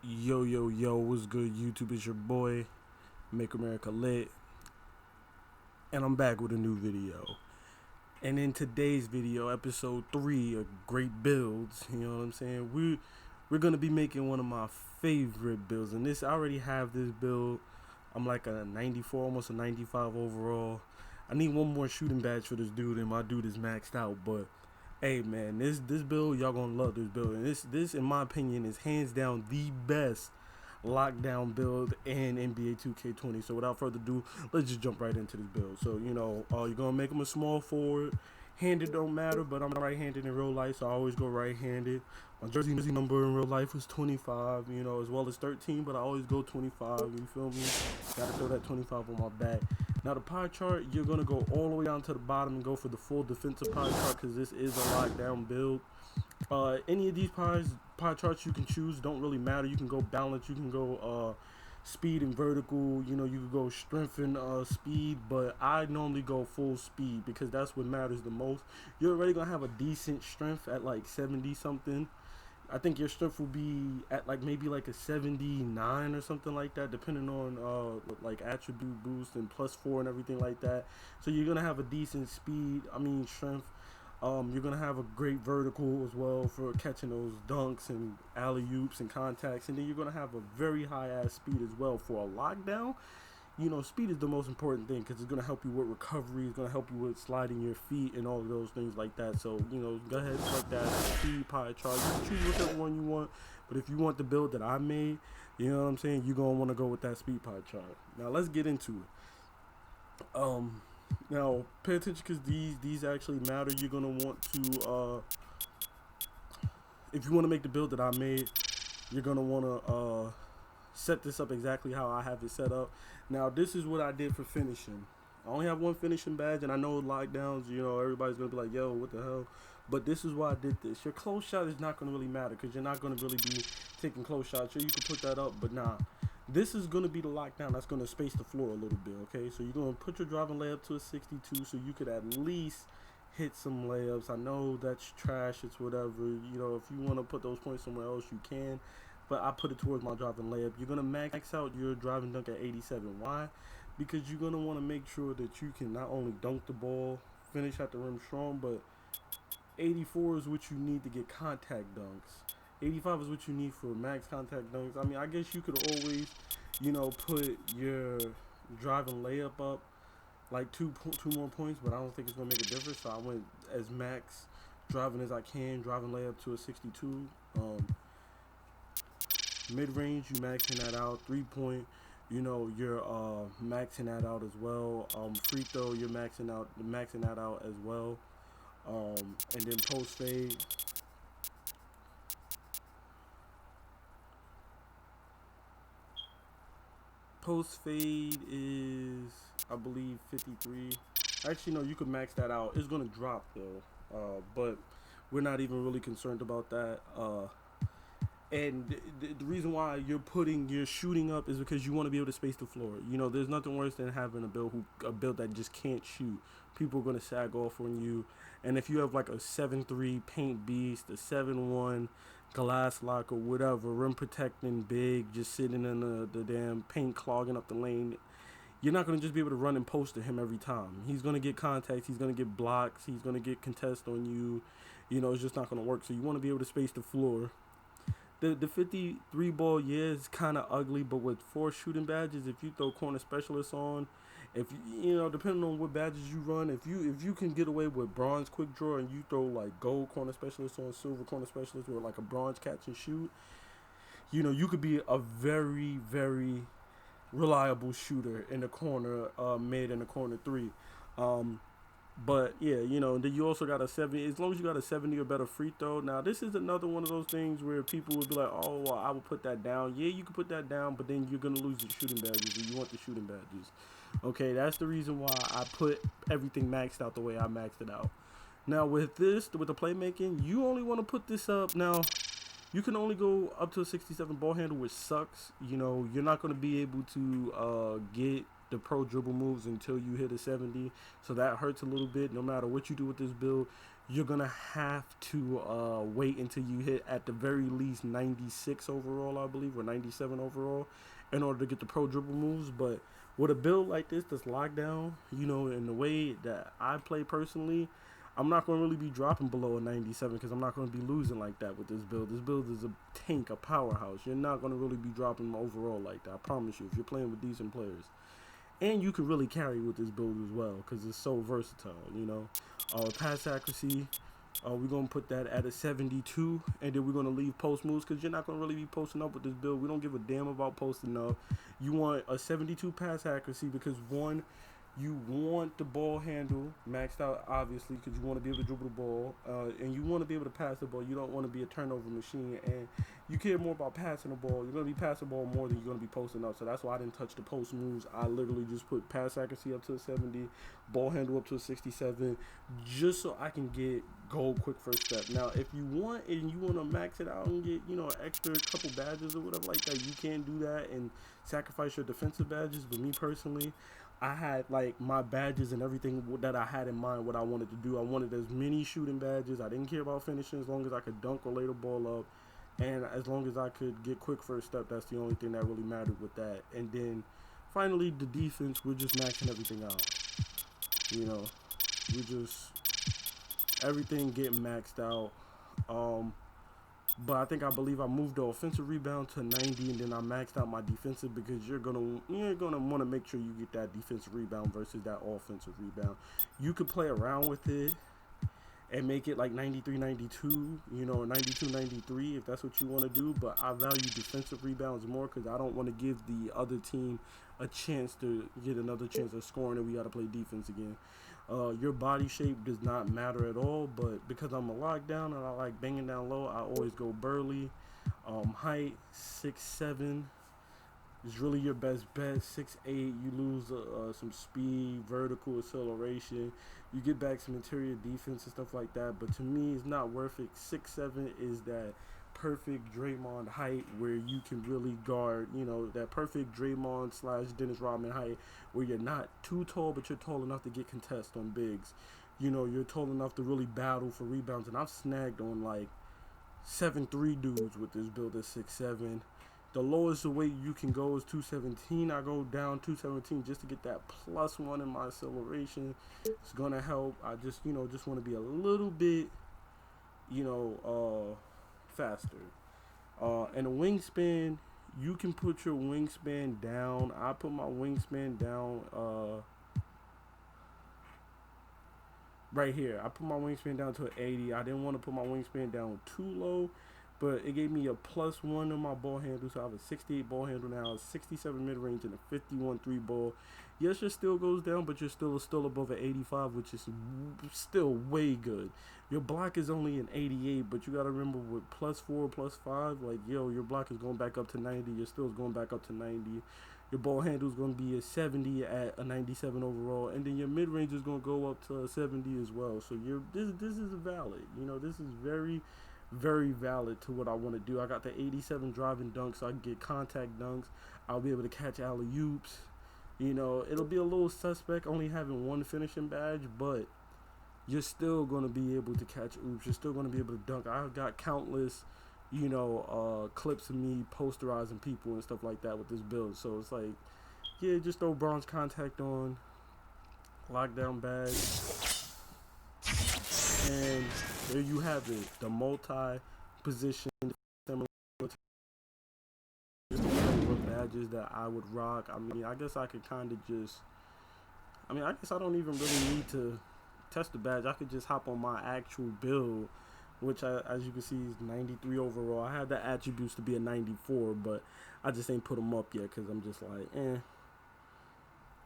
Yo, yo, yo, what's good, YouTube? It's your boy, Make America Lit, and I'm back with a new video. And in today's video, episode 3 of Great Builds, you know what I'm saying? We're gonna be making one of my favorite builds, and I already have this build. I'm like a 94, almost a 95 overall. I need one more shooting badge for this dude, and my dude is maxed out, but hey man, this build, y'all gonna love this build. And this in my opinion is hands down the best lockdown build in NBA 2K20. So without further ado, let's just jump right into this build. So you're gonna make him a small forward. Handed don't matter, but I'm right-handed in real life, so I always go right-handed. My jersey number in real life was 25, as well as 13, but I always go 25. You feel me? Gotta throw that 25 on my back. Now the pie chart, you're gonna go all the way down to the bottom and go for the full defensive pie chart because this is a lockdown build. Any of these pie charts you can choose don't really matter. You can go balance, you can go speed and vertical, you can go strength and speed, but I normally go full speed because that's what matters the most. You're already gonna have a decent strength at like 70 something. I think your strength will be at like maybe like a 79 or something like that, depending on like attribute boost and +4 and everything like that. So you're gonna have a decent strength. You're gonna have a great vertical as well for catching those dunks and alley oops and contacts, and then you're gonna have a very high ass speed as well for a lockdown. Speed is the most important thing because it's gonna help you with recovery. It's gonna help you with sliding your feet and all of those things like that. So go ahead and select that speed pie chart. You can choose whichever one you want, but if you want the build that I made, you know what I'm saying, you're gonna want to go with that speed pie chart. Now let's get into it. Now pay attention because these actually matter. You're gonna want to if you want to make the build that I made, you're gonna want to set this up exactly how I have it set up. Now this is what I did for finishing. I only have one finishing badge, and I know lockdowns, everybody's gonna be like, yo, what the hell? But this is why I did this. Your close shot is not gonna really matter because you're not gonna really be taking close shots. Sure, you can put that up, but nah. This is going to be the lockdown that's going to space the floor a little bit, okay? So you're going to put your driving layup to a 62 so you could at least hit some layups. I know that's trash, it's whatever. If you want to put those points somewhere else, you can. But I put it towards my driving layup. You're going to max out your driving dunk at 87. Why? Because you're going to want to make sure that you can not only dunk the ball, finish at the rim strong, but 84 is what you need to get contact dunks. 85 is what you need for max contact dunks. I guess you could always, put your driving layup up like two more points, but I don't think it's gonna make a difference. So I went as max driving as I can, driving layup to a 62. Mid range, you maxing that out. 3-point, you're maxing that out as well. Free throw, you're maxing that out as well. And then post fade. Post fade is, I believe, 53. Actually, no, you could max that out. It's gonna drop though, but we're not even really concerned about that. And the reason why you're putting your shooting up is because you want to be able to space the floor. There's nothing worse than having a build that just can't shoot. People are gonna sag off on you, and if you have like a 7-3 paint beast, a 7-1 glass lock or whatever, rim protecting big, just sitting in the damn paint clogging up the lane, you're not going to just be able to run and post to him every time. He's going to get contacts, he's going to get blocks, he's going to get contest on you. It's just not going to work. So you want to be able to space the floor. The 53 ball, yeah, is kind of ugly, but with 4 shooting badges, if you throw corner specialists on, if depending on what badges you run, if you can get away with bronze quick draw and you throw like gold corner specialist on silver corner specialist or like a bronze catch and shoot, you could be a very, very reliable shooter in the corner, mid in the corner 3. But yeah, then you also got a 70. As long as you got a 70 or better free throw. Now this is another one of those things where people would be like, oh, well, I will put that down. Yeah, you can put that down, but then you're gonna lose the shooting badges, and you want the shooting badges. Okay, that's the reason why I put everything maxed out the way I maxed it out. Now with the playmaking, you only want to put this up. Now you can only go up to a 67 ball handle, which sucks. You're not going to be able to get the pro dribble moves until you hit a 70, so that hurts a little bit. No matter what you do with this build, you're gonna have to wait until you hit at the very least 96 overall, I believe, or 97 overall, in order to get the pro dribble moves. But with a build like this that's locked down, in the way that I play personally, I'm not going to really be dropping below a 97 because I'm not going to be losing like that with this build. This build is a tank, a powerhouse. You're not going to really be dropping overall like that, I promise you, if you're playing with decent players. And you can really carry with this build as well because it's so versatile. Pass accuracy, we're going to put that at a 72, and then we're going to leave post moves because you're not going to really be posting up with this build. We don't give a damn about posting up. You want a 72 pass accuracy because, one, you want the ball handle maxed out, obviously, because you want to be able to dribble the ball, and you want to be able to pass the ball. You don't want to be a turnover machine, and you care more about passing the ball. You're going to be passing the ball more than you're going to be posting up, so that's why I didn't touch the post moves. I literally just put pass accuracy up to a 70, ball handle up to a 67, just so I can get goal quick first step. Now, if you want and you want to max it out and get, an extra couple badges or whatever like that, you can do that and sacrifice your defensive badges, but me personally, I had like my badges and everything that I had in mind what I wanted to do. I wanted as many shooting badges. I didn't care about finishing as long as I could dunk or lay the ball up. And as long as I could get quick first step, that's the only thing that really mattered with that. And then finally the defense, we're just maxing everything out. We just everything getting maxed out. But I believe I moved the offensive rebound to 90, and then I maxed out my defensive because you're gonna want to make sure you get that defensive rebound versus that offensive rebound. You could play around with it and make it like 93, 92, or 92, 93 if that's what you want to do. But I value defensive rebounds more because I don't want to give the other team a chance to get another chance of scoring, and we got to play defense again. Your body shape does not matter at all, but because I'm a lockdown and I like banging down low, I always go Burley. Height 6'7" is really your best bet. 6'8", you lose some speed, vertical acceleration. You get back some interior defense and stuff like that, but to me, it's not worth it. 6'7" is that perfect Draymond height where you can really guard, that perfect Draymond / Dennis Rodman height where you're not too tall, but you're tall enough to get contest on bigs. You're tall enough to really battle for rebounds, and I've snagged on like 7'3" dudes with this build at 6'7". The lowest weight you can go is 217. I go down 217 just to get that +1 in my acceleration. It's gonna help. I just want to be a little bit, faster. And a wingspan, you can put your wingspan down. I put my wingspan down right here. I put my wingspan down to an 80. I didn't want to put my wingspan down too low, but it gave me a +1 on my ball handle. So I have a 68 ball handle now, a 67 mid-range, and a 51 3-ball. Yes, your still goes down, but you're still above an 85, which is still way good. Your block is only an 88, but you got to remember with +4, +5, like, your block is going back up to 90. Your still is going back up to 90. Your ball handle is going to be a 70 at a 97 overall, and then your mid-range is going to go up to a 70 as well. So this is valid. This is very, very valid to what I want to do. I got the 87 driving dunks, so I can get contact dunks. I'll be able to catch alley-oops. It'll be a little suspect only having one finishing badge, but you're still going to be able to catch oops. You're still going to be able to dunk. I've got countless, clips of me posterizing people and stuff like that with this build. So it's like, yeah, just throw bronze contact on, lockdown badge, and there you have it. The multi-position badges that I would rock. I guess I could kind of just, I guess I don't even really need to test the badge. I could just hop on my actual build, which as you can see is 93 overall. I had the attributes to be a 94, but I just ain't put them up yet because I'm just like,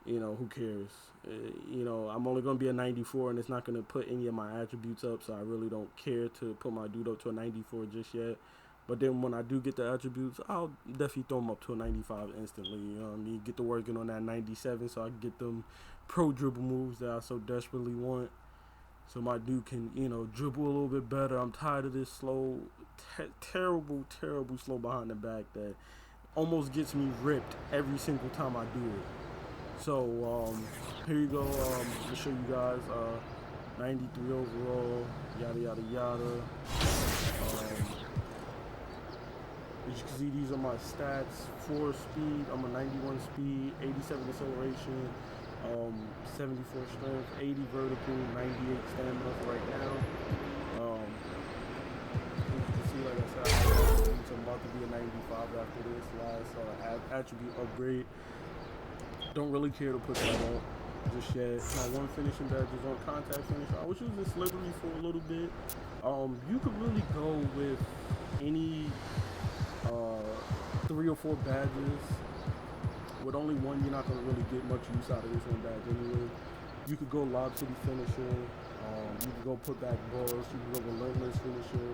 who cares? I'm only going to be a 94, and it's not going to put any of my attributes up, so I really don't care to put my dude up to a 94 just yet. But then when I do get the attributes, I'll definitely throw them up to a 95 instantly. Get to working on that 97 so I can get them pro dribble moves that I so desperately want. So my dude can, dribble a little bit better. I'm tired of this slow, terrible slow behind the back that almost gets me ripped every single time I do it. So here you go. I'll show you guys 93 overall, yada yada yada. As you can see, these are my stats. 4 speed, I'm a 91 speed, 87 acceleration, 74 strength, 80 vertical, 98 stamina for right now. As you can see, like I said, I'm about to be a 95 after this last attribute upgrade. Don't really care to put that on just yet. My one finishing badge is on contact finisher. I was using Slithery for a little bit. You could really go with any 3 or 4 badges. With only one, you're not going to really get much use out of this one badge anyway. You could go Lob City finisher. You could go put back balls. You could go relentless finisher.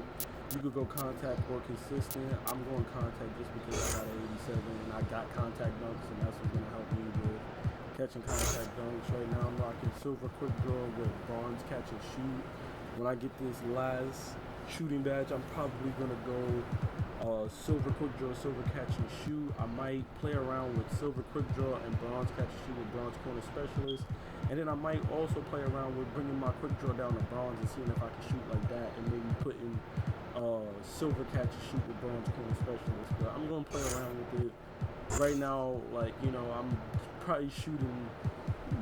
You could go contact or consistent. I'm going contact just because I got an 87 and I got contact dunks, and that's what's going to help me with catching contact dunks. Right now I'm rocking silver quick draw with bronze catch and shoot. When I get this last shooting badge, I'm probably going to go silver quick draw, silver catch and shoot. I might play around with silver quick draw and bronze catch and shoot with bronze corner specialist. And then I might also play around with bringing my quick draw down to bronze and seeing if I can shoot like that, and maybe putting silver catch and shoot with bronze corner specialist. But I'm going to play around with it. Right now, like, you know, I'm probably shooting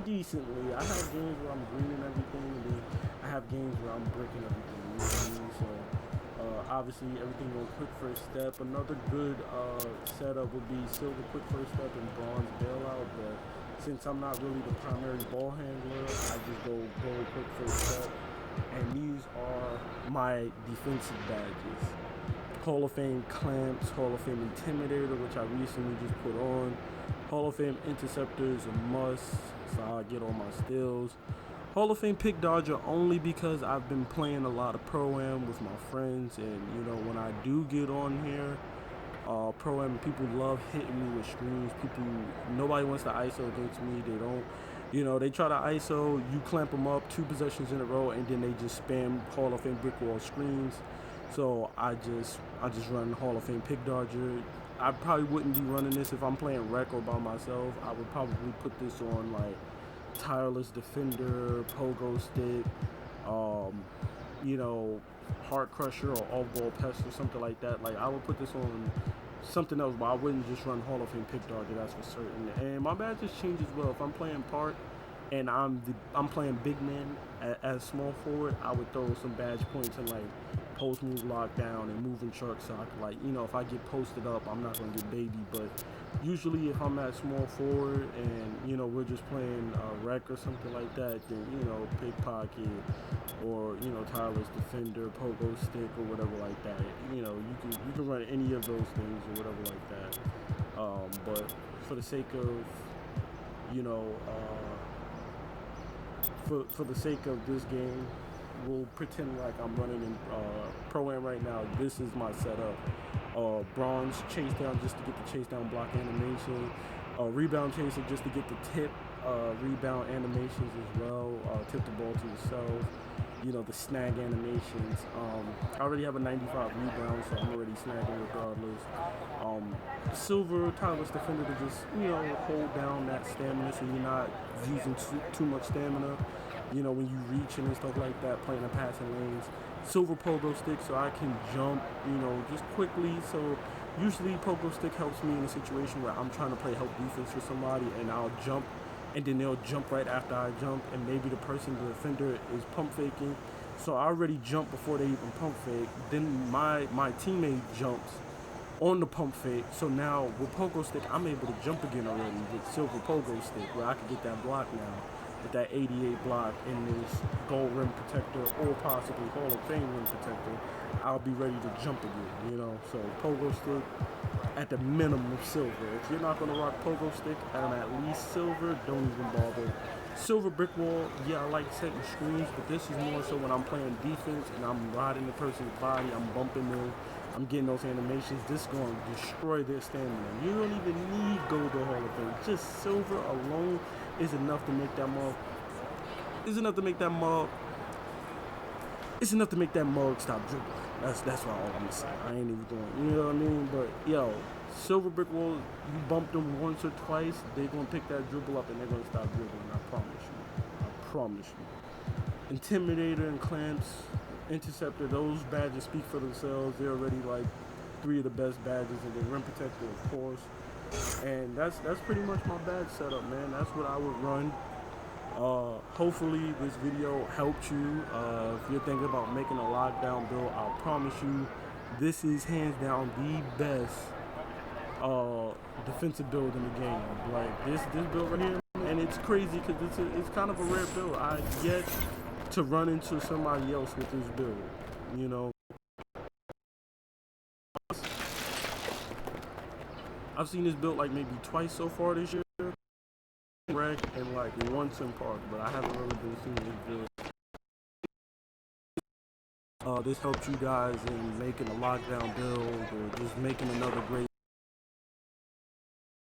decently. I have games where I'm greening everything, and then I have games where I'm breaking everything. You know what I mean? So obviously everything on quick first step. Another good setup would be silver quick first step and bronze bailout, but since I'm not really the primary ball handler, I just go gold quick first step. And these are my defensive badges. Hall of Fame clamps, Hall of Fame intimidator, which I recently just put on. Hall of Fame interceptor is a must, so I get all my steals. Hall of Fame pick dodger only because I've been playing a lot of Pro-Am with my friends, and you know, when I do get on here, Pro-Am, people love hitting me with screens. Nobody wants to ISO against me. They don't, you know, they try to ISO, you clamp them up 2 possessions in a row, and then they just spam Hall of Fame brick wall screens. So I just run Hall of Fame pick dodger. I probably wouldn't be running this if I'm playing rec or by myself. I would probably put this on like Tireless Defender, Pogo Stick, you know, Heart Crusher or Off Ball Pest or something like that. Like, I would put this on something else, but I wouldn't just run Hall of Fame pick dodger, that's for certain. And my badges change as well. If I'm playing part and I'm playing big man as small forward, I would throw some badge points in like post move lockdown and moving truck, so I could, like, you know, if I get posted up, I'm not gonna get baby. But usually if I'm at small forward and, you know, we're just playing rec or something like that, then, you know, pickpocket or, you know, Tireless Defender, Pogo Stick or whatever like that. You know, you can run any of those things or whatever like that. But for the sake of, you know, for the sake of this game, we'll pretend like I'm running in Pro-Am right now. This is my setup. Bronze chase down just to get the chase down block animation. Rebound chaser just to get the tip rebound animations as well. Tip the ball to yourself. You know, the snag animations. I already have a 95 rebound, so I'm already snagging regardless. Silver Tireless Defender to just, you know, hold down that stamina so you're not using too much stamina. You know, when you reaching and stuff like that, playing the passing lanes. Silver Pogo Stick so I can jump, you know, just quickly. So usually Pogo Stick helps me in a situation where I'm trying to play help defense for somebody, and I'll jump, and then they'll jump right after I jump, and maybe the defender is pump faking. So I already jump before they even pump fake. Then my teammate jumps on the pump fake. So now with Pogo Stick, I'm able to jump again already with Silver Pogo Stick, where I can get that block now. With that 88 block in this gold rim protector or possibly Hall of Fame rim protector, I'll be ready to jump again, you know. So Pogo Stick at the minimum of silver. If you're not going to rock Pogo Stick and at least silver, don't even bother. Silver brick wall, yeah, I like setting screens, but this is more so when I'm playing defense and I'm riding the person's body, I'm bumping them, I'm getting those animations. This is going to destroy their stamina. You don't even need gold or Hall of Fame. Just silver alone is enough to make that mug. It's enough to make that mug. It's enough to make that mug stop dribbling. That's all I'm gonna say. I ain't even doing. You know what I mean? But yo, silver brick wall. You bump them once or twice, they're gonna pick that dribble up and they're gonna stop dribbling. I promise you. I promise you. Intimidator and Clamps, Interceptor, those badges speak for themselves. They're already like 3 of the best badges, and then Rim Protector, of course. And that's pretty much my badge setup, man. That's what I would run. Hopefully this video helped you. If you're thinking about making a lockdown build, I'll promise you this is hands down the best defensive build in the game. Like this build right here, and it's crazy because it's kind of a rare build. I yet to run into somebody else with this build, you know. I've seen this build like maybe twice so far this year, and like once in Park, but I haven't really been seeing this build. This helps you guys in making a lockdown build or just making another great